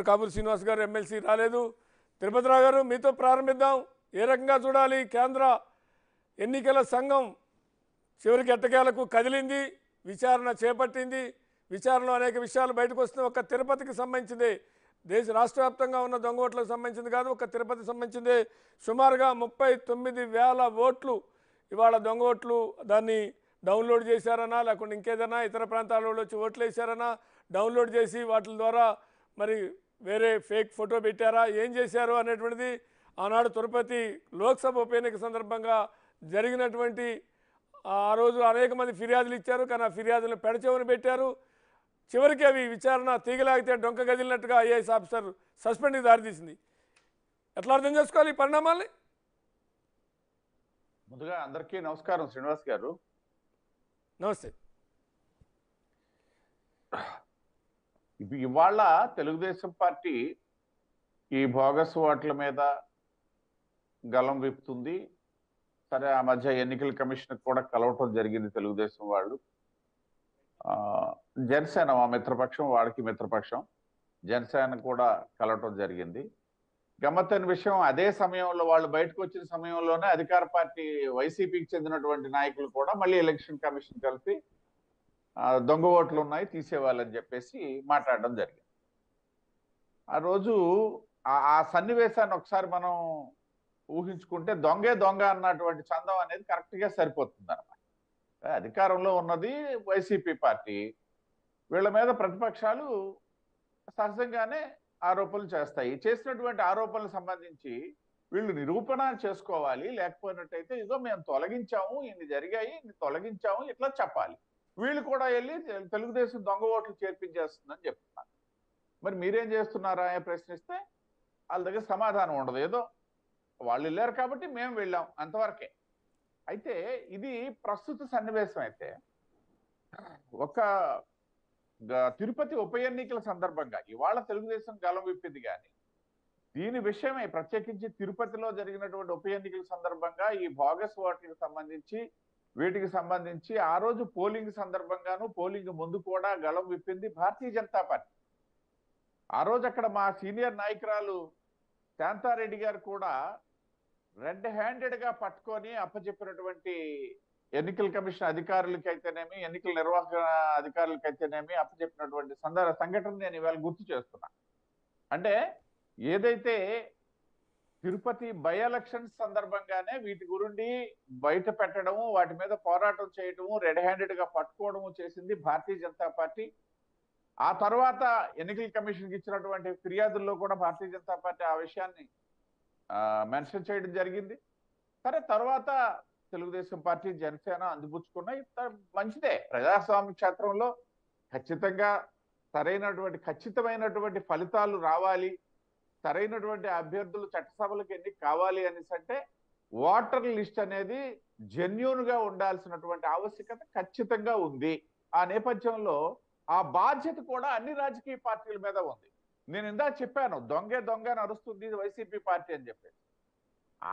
కాబూరి శ్రీనివాస్ గారు ఎమ్మెల్సీ రాలేదు. తిరుపతిరావు గారు మీతో ప్రారంభిద్దాం. ఏ రకంగా చూడాలి? కేంద్ర ఎన్నికల సంఘం చివరికి ఎట్టకేలకు కదిలింది, విచారణ చేపట్టింది. విచారణలో అనేక విషయాలు బయటకు వస్తున్నాయి. ఒక తిరుపతికి సంబంధించింది, రాష్ట్ర వ్యాప్తంగా ఉన్న దొంగ ఓట్లకు సంబంధించింది కాదు, ఒక తిరుపతికి సంబంధించింది. సుమారుగా 39,000 ఓట్లు ఇవాళ దొంగ ఓట్లు. దాన్ని డౌన్లోడ్ చేశారనా, లేకుంటే ఇంకేదైనా ఇతర ప్రాంతాల వాళ్ళు వచ్చి ఓట్లు వేశారనా, డౌన్లోడ్ చేసి వాటి ద్వారా మరి వేరే ఫేక్ ఫోటో పెట్టారా, ఏం చేశారు అనేటువంటిది ఆనాడు తిరుపతి లోక్సభ ఉప ఎన్నిక సందర్భంగా జరిగినటువంటి ఆ రోజు అనేక మంది ఫిర్యాదులు ఇచ్చారు. కానీ ఆ ఫిర్యాదులను పెడచెవిన పెట్టారు. చివరికి అవి విచారణ తీగలాగితే డొంక గదిలినట్టుగా ఐఏఎస్ ఆఫీసర్ సస్పెండ్కి దారితీసింది. ఎట్లా అర్థం చేసుకోవాలి ఈ పరిణామాల్ని? ముందుగా అందరికీ నమస్కారం. శ్రీనివాస్ గారు నమస్తే. ఇవాళ తెలుగుదేశం పార్టీ ఈ బోగస్ ఓట్ల మీద గలం విప్పుతుంది. సరే, ఆ మధ్య ఎన్నికల కమిషన్ కూడా కలవటం జరిగింది తెలుగుదేశం వాళ్ళు. జనసేన మా మిత్రపక్షం, వాడికి మిత్రపక్షం జనసేన కూడా కలవటం జరిగింది. గమ్మత్తైన విషయం, అదే సమయంలో వాళ్ళు బయటకు వచ్చిన సమయంలోనే అధికార పార్టీ వైసీపీకి చెందినటువంటి నాయకులు కూడా మళ్ళీ ఎలక్షన్ కమిషన్ కలిపి దొంగ ఓట్లు ఉన్నాయి తీసేవాళ్ళని చెప్పేసి మాట్లాడడం జరిగింది. ఆ రోజు ఆ సన్నివేశాన్ని ఒకసారి మనం ఊహించుకుంటే దొంగే దొంగ అన్నటువంటి చందం అనేది కరెక్ట్ గా సరిపోతుంది అనమాట. అధికారంలో ఉన్నది వైసీపీ పార్టీ, వీళ్ళ మీద ప్రతిపక్షాలు సహజంగానే ఆరోపణలు చేస్తాయి. చేసినటువంటి ఆరోపణలకు సంబంధించి వీళ్ళు నిరూపణ చేసుకోవాలి. లేకపోయినట్టయితే ఇదో మేము తొలగించాము, ఇన్ని జరిగాయి, ఇన్ని తొలగించాము, ఇట్లా చెప్పాలి. వీళ్ళు కూడా వెళ్ళి తెలుగుదేశం దొంగ ఓట్లు చేర్పించేస్తుందని చెప్తున్నారు. మరి మీరేం చేస్తున్నారా అని ప్రశ్నిస్తే వాళ్ళ దగ్గర సమాధానం ఉండదు. ఏదో వాళ్ళు వెళ్ళారు కాబట్టి మేము వెళ్ళాం, అంతవరకే. అయితే ఇది ప్రస్తుత సన్నివేశం. అయితే ఒక తిరుపతి ఉప ఎన్నికల సందర్భంగా ఇవాళ తెలుగుదేశం గలం విప్పింది, కానీ దీని విషయమై ప్రత్యేకించి తిరుపతిలో జరిగినటువంటి ఉప ఎన్నికల సందర్భంగా ఈ బోగస్ ఓట్లకు సంబంధించి వీటికి సంబంధించి ఆ రోజు పోలింగ్ సందర్భంగాను పోలింగ్ ముందు కూడా గలం విప్పింది భారతీయ జనతా పార్టీ. ఆ రోజు అక్కడ మా సీనియర్ నాయకురాలు శాంతారెడ్డి గారు కూడా రెడ్ హ్యాండెడ్ గా పట్టుకొని అప్పచెప్పినటువంటి ఎన్నికల కమిషన్ అధికారులకైతేనేమి, ఎన్నికల నిర్వాహక అధికారులకైతేనేమి అప్పచెప్పినటువంటి సంఘటన నేను ఇవాళ గుర్తు చేస్తున్నా. అంటే ఏదైతే తిరుపతి బై ఎలక్షన్స్ సందర్భంగానే వీటి గురించి బయట పెట్టడము, వాటి మీద పోరాటం చేయడము, రెడ్ హ్యాండెడ్ గా పట్టుకోవడము చేసింది భారతీయ జనతా పార్టీ. ఆ తర్వాత ఎన్నికల కమిషన్కి ఇచ్చినటువంటి ఫిర్యాదుల్లో కూడా భారతీయ జనతా పార్టీ ఆ విషయాన్ని మెన్షన్ చేయడం జరిగింది. సరే, తర్వాత తెలుగుదేశం పార్టీ, జనసేన అందిపుచ్చుకున్నాయి. మంచిదే, ప్రజాస్వామ్య క్షేత్రంలో ఖచ్చితంగా ఖచ్చితమైనటువంటి ఫలితాలు రావాలి, సరైనటువంటి అభ్యర్థులు చట్టసభలకు ఎన్నిక కావాలి అనేసి అంటే ఓటర్ లిస్ట్ అనేది జెన్యూన్ గా ఉండాల్సినటువంటి ఆవశ్యకత ఖచ్చితంగా ఉంది. ఆ నేపథ్యంలో ఆ బాధ్యత కూడా అన్ని రాజకీయ పార్టీల మీద ఉంది. నేను ఇందాక చెప్పాను, దొంగే దొంగ నడుస్తుంది వైసీపీ పార్టీ అని చెప్పేసి.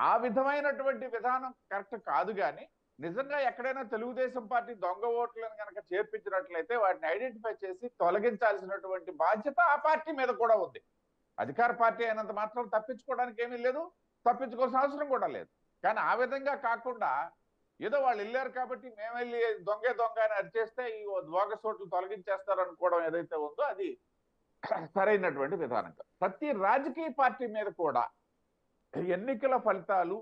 ఆ విధమైనటువంటి విధానం కరెక్ట్ కాదు. కానీ నిజంగా ఎక్కడైనా తెలుగుదేశం పార్టీ దొంగ ఓట్లను కనుక చేర్పించినట్లయితే వాటిని ఐడెంటిఫై చేసి తొలగించాల్సినటువంటి బాధ్యత ఆ పార్టీ మీద కూడా ఉంది. అధికార పార్టీ అయినంత మాత్రం తప్పించుకోవడానికి ఏమీ లేదు, తప్పించుకోవాల్సిన అవసరం కూడా లేదు. కానీ ఆ విధంగా కాకుండా ఏదో వాళ్ళు వెళ్ళారు కాబట్టి మేము వెళ్ళి దొంగే దొంగ అని అరిచేస్తే ఈ బోగస్ ఓట్లు తొలగించేస్తారు అనుకోవడం ఏదైతే ఉందో అది సరైనటువంటి విధానం కాదు. ప్రతి రాజకీయ పార్టీ మీద కూడా ఎన్నికల ఫలితాలు.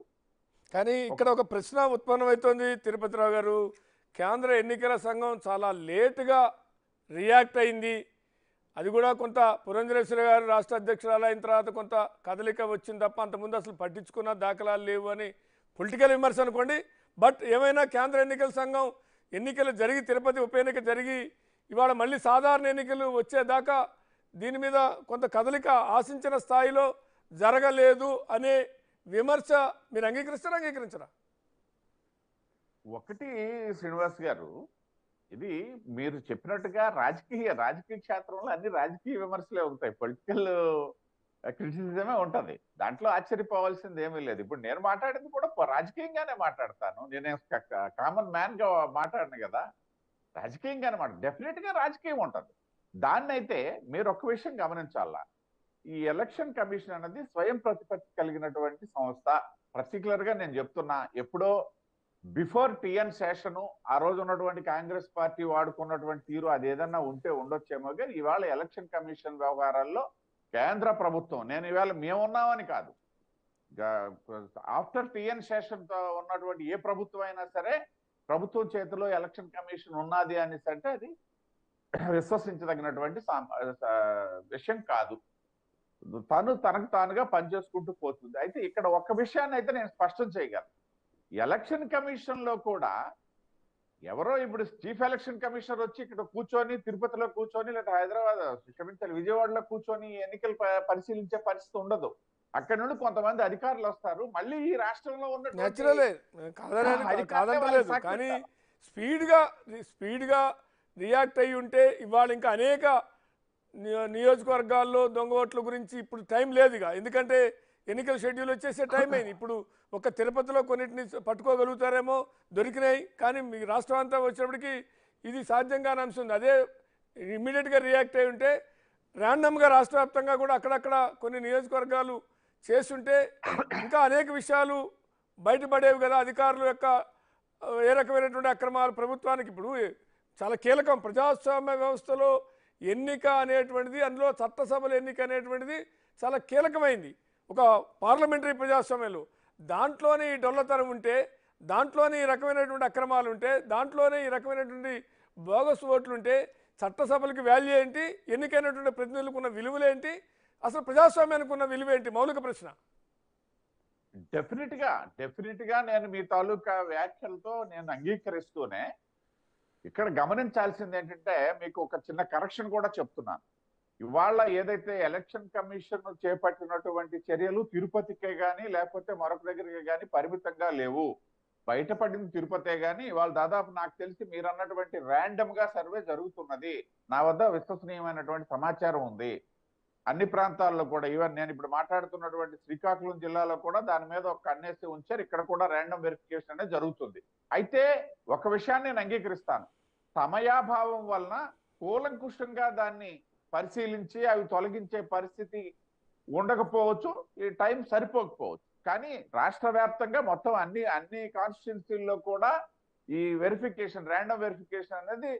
కానీ ఇక్కడ ఒక ప్రశ్న ఉత్పన్నమవుతోంది తిరుపతిరావు గారు. కేంద్ర ఎన్నికల సంఘం చాలా లేటుగా రియాక్ట్ అయింది. అది కూడా కొంత పురంధరేశ్వరి గారు రాష్ట్ర అధ్యక్షురాలు అయిన తర్వాత కొంత కదలిక వచ్చింది తప్ప అంతకుముందు అసలు పట్టించుకున్న దాఖలాలు లేవు అని పొలిటికల్ విమర్శ అనుకోండి. బట్ ఏమైనా కేంద్ర ఎన్నికల సంఘం ఎన్నికలు జరిగి, తిరుపతి ఉప ఎన్నిక జరిగి ఇవాళ మళ్ళీ సాధారణ ఎన్నికలు వచ్చేదాకా దీని మీద కొంత కదలిక ఆశించిన స్థాయిలో జరగలేదు అనే విమర్శ మీరు అంగీకరిస్తారా, అంగీకరించరా? ఒకటి శ్రీనివాస్ గారు, ఇది మీరు చెప్పినట్టుగా రాజకీయ క్షేత్రంలో అన్ని రాజకీయ విమర్శలే ఉంటాయి, పొలిటికల్ క్రిటిసిజమే ఉంటది. దాంట్లో ఆశ్చర్యపోవాల్సింది ఏమీ లేదు. ఇప్పుడు నేను మాట్లాడింది కూడా రాజకీయంగానే మాట్లాడతాను. నేనే కామన్ మ్యాన్ గా మాట్లాడను కదా, రాజకీయంగానే డెఫినెట్ గా రాజకీయం ఉంటది. దాన్నైతే మీరు ఒక్క విషయం గమనించాలా, ఈ ఎలక్షన్ కమిషన్ అనేది స్వయం ప్రతిపత్తి కలిగినటువంటి సంస్థ. పర్టికులర్ గా నేను చెప్తున్నా, ఎప్పుడో బిఫోర్ టిఎన్ శేషను ఆ రోజు ఉన్నటువంటి కాంగ్రెస్ పార్టీ వాడుకున్నటువంటి తీరు అది ఏదన్నా ఉంటే ఉండొచ్చేమో, కానీ ఇవాళ ఎలక్షన్ కమిషన్ వ్యవహారాల్లో కేంద్ర ప్రభుత్వం, నేను ఇవాళ మేమున్నామని కాదు, ఆఫ్టర్ టిఎన్ శేషన్ తో ఉన్నటువంటి ఏ ప్రభుత్వం అయినా సరే ప్రభుత్వం చేతిలో ఎలక్షన్ కమిషన్ ఉన్నది అనేసి అంటే అది విశ్వసించదగినటువంటి విషయం కాదు. తనకు తానుగా పనిచేసుకుంటూ పోతుంది. అయితే ఇక్కడ ఒక్క విషయాన్ని అయితే నేను స్పష్టం చేయగలను. ఎలక్షన్ కమిషన్ లో కూడా ఎవరో ఇప్పుడు చీఫ్ ఎలక్షన్ కమిషనర్ వచ్చి ఇక్కడ కూర్చొని తిరుపతిలో కూర్చొని లేదా హైదరాబాద్ క్షమించాలి విజయవాడలో కూర్చొని ఎన్నికలు పరిశీలించే పరిస్థితి ఉండదు. అక్కడ నుండి కొంతమంది అధికారులు వస్తారు, మళ్ళీ ఈ రాష్ట్రంలో ఉన్న కాదంటలేదు, కానీ స్పీడ్ గా రియాక్ట్ అయ్యి ఉంటే ఇవాళ ఇంకా అనేక నియోజకవర్గాల్లో దొంగ ఓట్ల గురించి ఇప్పుడు టైం లేదుగా, ఎందుకంటే ఎన్నికల షెడ్యూల్ వచ్చేసే టైం అయింది. ఇప్పుడు ఒక తిరుపతిలో కొన్నిటిని పట్టుకోగలుగుతారేమో, దొరికినాయి, కానీ మీ రాష్ట్రం అంతా వచ్చినప్పటికీ ఇది సాధ్యం కాని అంశం ఉంది. అదే ఇమ్మీడియట్గా రియాక్ట్ అయి ఉంటే ర్యాండమ్గా రాష్ట్ర వ్యాప్తంగా కూడా అక్కడక్కడ కొన్ని నియోజకవర్గాలు చేస్తుంటే ఇంకా అనేక విషయాలు బయటపడేవి కదా. అధికారుల యొక్క ఏ రకమైనటువంటి అక్రమాలు ప్రభుత్వానికి ఇప్పుడు చాలా కీలకం. ప్రజాస్వామ్య వ్యవస్థలో ఎన్నిక అనేటువంటిది, అందులో చట్టసభల ఎన్నిక అనేటువంటిది చాలా కీలకమైంది ఒక పార్లమెంటరీ ప్రజాస్వామ్యంలో. దాంట్లోనే ఈ డొల్లతనం ఉంటే, దాంట్లోనే ఈ రకమైనటువంటి అక్రమాలు ఉంటే, దాంట్లోనే ఈ రకమైనటువంటి బోగస్ ఓట్లు ఉంటే చట్టసభలకు వాల్యూ ఏంటి, ఎన్నికైనటువంటి ప్రతినిధులకు ఉన్న విలువలేంటి, అసలు ప్రజాస్వామ్యానికి ఉన్న విలువ ఏంటి? మౌలిక ప్రశ్న. డెఫినెట్ గా నేను మీ తాలూకా వ్యాఖ్యలతో నేను అంగీకరిస్తూనే ఇక్కడ గమనించాల్సింది ఏంటంటే, మీకు ఒక చిన్న కరెక్షన్ కూడా చెప్తున్నాను. ఇవాళ ఏదైతే ఎలక్షన్ కమిషన్ చేపట్టినటువంటి చర్యలు తిరుపతికే గాని లేకపోతే మరొక దగ్గరికి గాని పరిమితంగా లేవు. బయటపడింది తిరుపతే గాని ఇవాళ దాదాపు నాకు తెలిసి మీరు అన్నటువంటి ర్యాండమ్ గా సర్వే జరుగుతున్నది. నా వద్ద విశ్వసనీయమైనటువంటి సమాచారం ఉంది. అన్ని ప్రాంతాల్లో కూడా, ఈవెన్ నేను ఇప్పుడు మాట్లాడుతున్నటువంటి శ్రీకాకుళం జిల్లాలో కూడా దాని మీద ఒక కన్నేసి ఉంచారు. ఇక్కడ కూడా ర్యాండమ్ వెరిఫికేషన్ అనేది జరుగుతుంది. అయితే ఒక విషయాన్ని నేను అంగీకరిస్తాను, సమయాభావం వలన కూలంకుషంగా దాన్ని పరిశీలించి అవి తొలగించే పరిస్థితి ఉండకపోవచ్చు, ఈ టైం సరిపోకపోవచ్చు. కానీ రాష్ట్ర వ్యాప్తంగా మొత్తం అన్ని కాన్స్టిట్యున్సీల్లో కూడా ఈ వెరిఫికేషన్, ర్యాండమ్ వెరిఫికేషన్ అనేది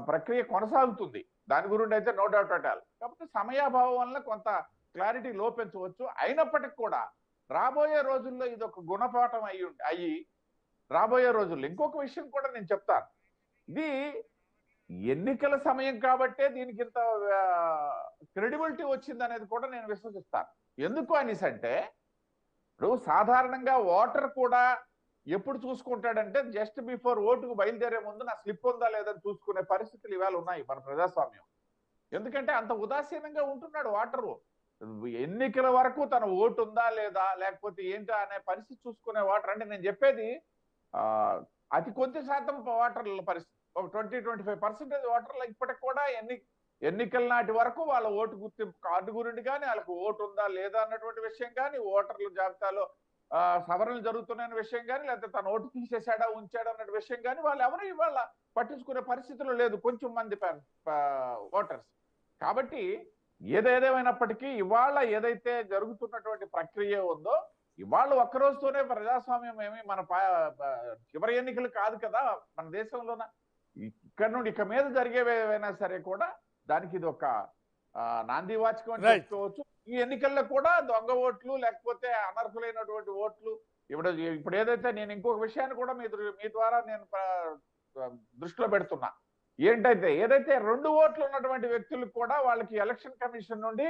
ప్రక్రియ కొనసాగుతుంది. దాని గురించి అయితే నో డౌట్ అట్ ఆల్. కాబట్టి సమయాభావం వల్ల కొంత క్లారిటీ లోపించవచ్చు. అయినప్పటికీ కూడా రాబోయే రోజుల్లో ఇది ఒక గుణపాఠం అయ్యి రాబోయే రోజుల్లో ఇంకొక విషయం కూడా నేను చెప్తాను. ఇది ఎన్నికల సమయం కాబట్టే దీనికి ఇంత క్రెడిబిలిటీ వచ్చింది అనేది కూడా నేను విశ్వసిస్తాను. ఎందుకు అనేసి అంటే, ఇప్పుడు సాధారణంగా ఓటర్ కూడా ఎప్పుడు చూసుకుంటాడంటే జస్ట్ బిఫోర్ ఓటుకు బయలుదేరే ముందు నా స్లిప్ ఉందా లేదని చూసుకునే పరిస్థితులు ఇవాళ ఉన్నాయి మన ప్రజాస్వామ్యం. ఎందుకంటే అంత ఉదాసీనంగా ఉంటున్నాడు ఓటరు. ఎన్నికల వరకు తన ఓటు ఉందా లేదా లేకపోతే ఏంటా అనే పరిస్థితి చూసుకునే ఓటర్. అంటే నేను చెప్పేది అతి కొద్ది శాతం ఓటర్ల పరిస్థితి, ఒక 20-25% ఓటర్లు ఇప్పటికి కూడా ఎన్నికల నాటి వరకు వాళ్ళ ఓటు గుర్తింపు కార్డు గురించి కానీ, వాళ్ళకు ఓటు ఉందా లేదా అన్నటువంటి విషయం కానీ, ఓటర్ల జాబితాలో సవరణలు జరుగుతున్నాయన్న విషయం కానీ, లేకపోతే తన ఓటు తీసేశాడా ఉంచాడా అన్న విషయం కానీ వాళ్ళు ఎవరు ఇవాళ పట్టించుకునే పరిస్థితులు లేదు కొంచెం మంది ఓటర్స్. కాబట్టి ఏదేమైనప్పటికీ ఇవాళ ఏదైతే జరుగుతున్నటువంటి ప్రక్రియ ఉందో, ఇవాళ ఒక్కరోజుతోనే ప్రజాస్వామ్యం ఏమి మన చివరి ఎన్నికలు కాదు కదా మన దేశంలోన. ఇక్కడ నుండి ఇక మీద జరిగేవైనా సరే కూడా దానికి ఇది ఒక నాంది వాచకం అని చెప్పుకోవచ్చు. ఈ ఎన్నికల్లో కూడా దొంగ ఓట్లు లేకపోతే అనర్హులైనటువంటి ఓట్లు ఇప్పుడు ఏదైతే నేను ఇంకొక విషయాన్ని కూడా మీ ద్వారా నేను దృష్టిలో పెడుతున్నా. ఏదైతే 2 ఓట్లు ఉన్నటువంటి వ్యక్తులకు కూడా వాళ్ళకి ఎలక్షన్ కమిషన్ నుండి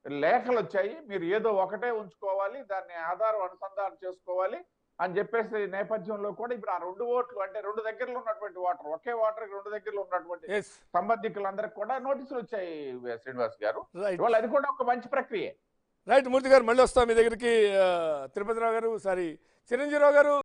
లేఖలు వచ్చాయి, మీరు ఏదో ఒకటే ఉంచుకోవాలి, దాన్ని ఆధారం అనుసంధానం చేసుకోవాలి అని చెప్పేసి నేపథ్యంలో కూడా ఇప్పుడు ఆ 2 ఓట్లు అంటే 2 దగ్గరలో ఉన్నటువంటి ఓటర్, ఒకే ఓటర్ 2 దగ్గరలో ఉన్నటువంటి సంబంధికులందరికి కూడా నోటీసులు వచ్చాయి శ్రీనివాస్ గారు. ఇవాళ అది కూడా ఒక మంచి ప్రక్రియ. రైట్ మూర్తి గారు, మళ్ళీ వస్తాం మీ దగ్గరికి. తిరుపతిరావు గారు, సారీ చిరంజీవిరావు గారు.